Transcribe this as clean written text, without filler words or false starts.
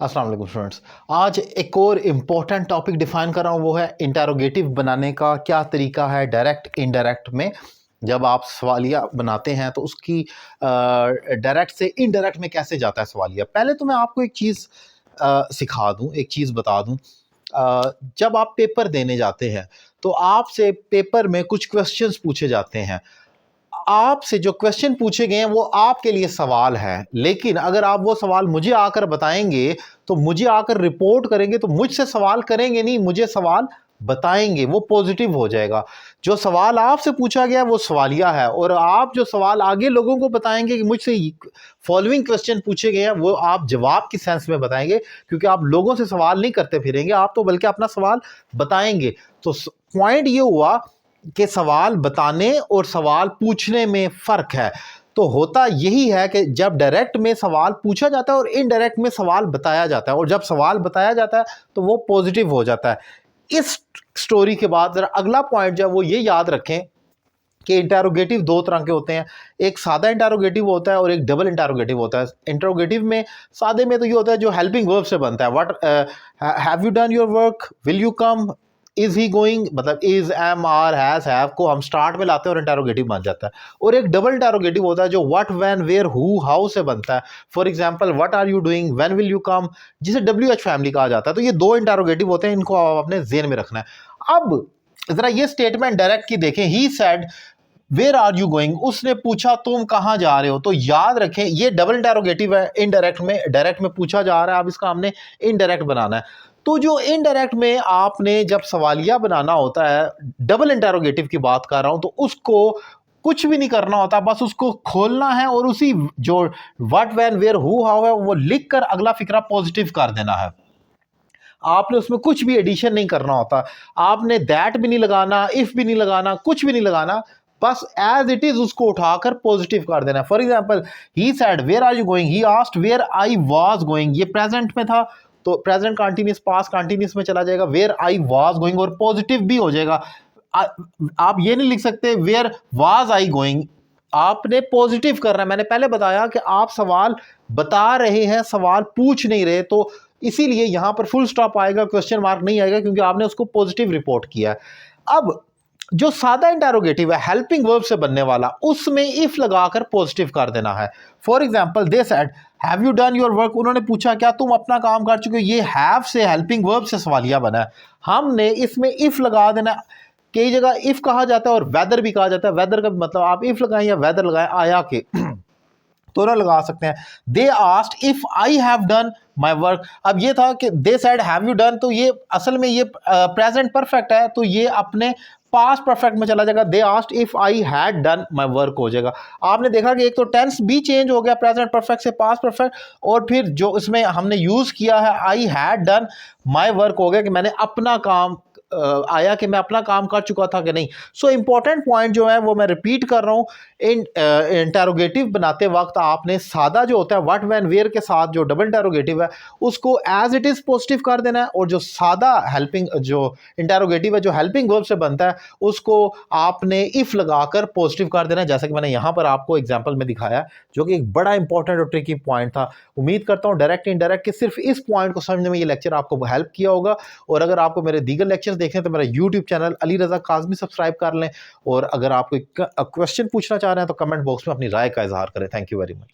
अस्सलाम वालेकुम स्टूडेंट्स। आज एक और इम्पोर्टेंट टॉपिक डिफाइन कर रहा हूँ, वो है इंटेरोगेटिव बनाने का क्या तरीका है डायरेक्ट इनडायरेक्ट में। जब आप सवालिया बनाते हैं तो उसकी डायरेक्ट से इनडायरेक्ट में कैसे जाता है सवालिया। पहले तो मैं आपको एक चीज़ सिखा दूँ, एक चीज़ बता दूँ। जब आप पेपर देने जाते हैं तो आपसे पेपर में कुछ क्वेश्चंस पूछे जाते हैं। आपसे जो क्वेश्चन पूछे गए हैं वो आपके लिए सवाल है, लेकिन अगर आप वो सवाल मुझे आकर बताएंगे तो मुझे आकर रिपोर्ट करेंगे तो मुझसे सवाल करेंगे नहीं, मुझे सवाल बताएंगे, वो पॉजिटिव हो जाएगा। जो सवाल आपसे पूछा गया वो सवालिया है, और आप जो सवाल आगे लोगों को बताएंगे कि मुझसे फॉलोइंग क्वेश्चन पूछे गए हैं, वो आप जवाब की सेंस में बताएंगे, क्योंकि आप लोगों से सवाल नहीं करते फिरेंगे, आप तो बल्कि अपना सवाल बताएंगे। तो पॉइंट ये हुआ कि सवाल बताने और सवाल पूछने में फ़र्क है। तो होता यही है कि जब डायरेक्ट में सवाल पूछा जाता है और इनडायरेक्ट में सवाल बताया जाता है, और जब सवाल बताया जाता है तो वो पॉजिटिव हो जाता है। इस स्टोरी के बाद ज़रा अगला पॉइंट जो है वो ये याद रखें कि इंटेरोगेटिव दो तरह के होते हैं। एक सादा इंटेरोगेटिव होता है और एक डबल इंटेरोगेटिव होता है। इंटेरोगेटिव में, सादे में तो ये होता है जो हेल्पिंग वर्ब से बनता है। What have you done your work, will you come, is he going, मतलब इज, एम, आर, हैव को हम स्टार्ट में लाते हैं और इंटेरोगेटिव बन जाता है। और एक डबल इंटेरोगेटिव होता है जो what, when, where, who, how से बनता है। For example, what are you doing, when will you come, जिसे WH फैमिली कहा जाता है। तो ये दो इंटेरोगेटिव होते हैं, इनको आप अपने ज़हन में रखना है। अब जरा ये स्टेटमेंट डायरेक्ट की देखें। He said where are you going, उसने पूछा तुम कहाँ जा रहे हो। तो याद रखें ये डबल इंटेरोगेटिव है। इनडायरेक्ट में, डायरेक्ट में पूछा जा रहा है, अब इसका हमने इनडायरेक्ट बनाना है। तो जो इनडायरेक्ट में आपने जब सवालिया बनाना होता है, डबल इंटेरोगेटिव की बात कर रहा हूं, तो उसको कुछ भी नहीं करना होता, बस उसको खोलना है और उसी जो what, when, where, who, how है वो लिख कर अगला फिक्रा पॉजिटिव कर देना है। आपने उसमें कुछ भी एडिशन नहीं करना होता। आपने दैट भी नहीं लगाना, इफ भी नहीं लगाना, कुछ भी नहीं लगाना, बस एज इट इज उसको उठाकर पॉजिटिव कर देना। For example, he said where are you going, he asked where I was going, ये प्रेजेंट में था तो प्रेजेंट कंटिन्यूअस पास्ट कंटिन्यूअस में चला जाएगा, वेयर आई वाज गोइंग, और पॉजिटिव भी हो जाएगा। आप ये नहीं लिख सकते वेयर वाज आई गोइंग, आपने पॉजिटिव करना है। मैंने पहले बताया कि आप सवाल बता रहे हैं, सवाल पूछ नहीं रहे, तो इसीलिए यहां पर फुल स्टॉप आएगा, क्वेश्चन मार्क नहीं आएगा, क्योंकि आपने उसको पॉजिटिव रिपोर्ट किया है। अब जो सादा इंटेरोगेटिव है हेल्पिंग वर्ब से बनने वाला, उसमें इफ लगाकर पॉजिटिव कर देना है। For example, they said have you done your work, उन्होंने पूछा क्या तुम अपना काम कर चुके हो। ये हैव से हेल्पिंग वर्ब से सवालिया बना है, हमने इसमें इफ लगा देना। कई जगह इफ कहा जाता है और वेदर भी कहा जाता है। वेदर का मतलब आप इफ लगाएं या वेदर लगाएं, आया के दोनों लगा सकते हैं। They asked if I have done my work, अब ये था कि they said have you done, तो ये असल में ये प्रेजेंट परफेक्ट है, तो ये अपने पास्ट परफेक्ट में चला जाएगा। They asked if I had done my work हो जाएगा। आपने देखा कि एक तो टेंस भी चेंज हो गया, प्रेजेंट परफेक्ट से पास्ट परफेक्ट, और फिर जो इसमें हमने यूज किया है I had done my work हो गया कि मैंने अपना काम आया कि मैं अपना काम कर चुका था कि नहीं। सो इंपॉर्टेंट पॉइंट जो है वो मैं रिपीट कर रहा हूं, इंटेरोगेटिव बनाते वक्त आपने सादा जो होता है व्हाट, व्हेन, वेयर के साथ जो डबल इंटेरोगेटिव है उसको एज इट इज पॉजिटिव कर देना है, और जो सादा हेल्पिंग जो इंटेरोगेटिव है जो हेल्पिंग वर्ब से बनता है उसको आपने इफ लगाकर पॉजिटिव कर देना है, जैसा कि मैंने यहां पर आपको एग्जांपल में दिखाया, जो कि एक बड़ा इंपॉर्टेंट और ट्रिकी पॉइंट था। उम्मीद करता हूं डायरेक्ट इनडायरेक्ट के सिर्फ इस पॉइंट को समझने में ये लेक्चर आपको हेल्प किया होगा। और अगर आपको मेरे दीगर लेक्चर्स देखने तो मेरा YouTube channel Ali Raza Kazmi subscribe कर लें, और अगर आप कोई क्वेश्चन पूछना चाह रहे हैं तो कमेंट बॉक्स में अपनी राय का इजहार करें। Thank you very much.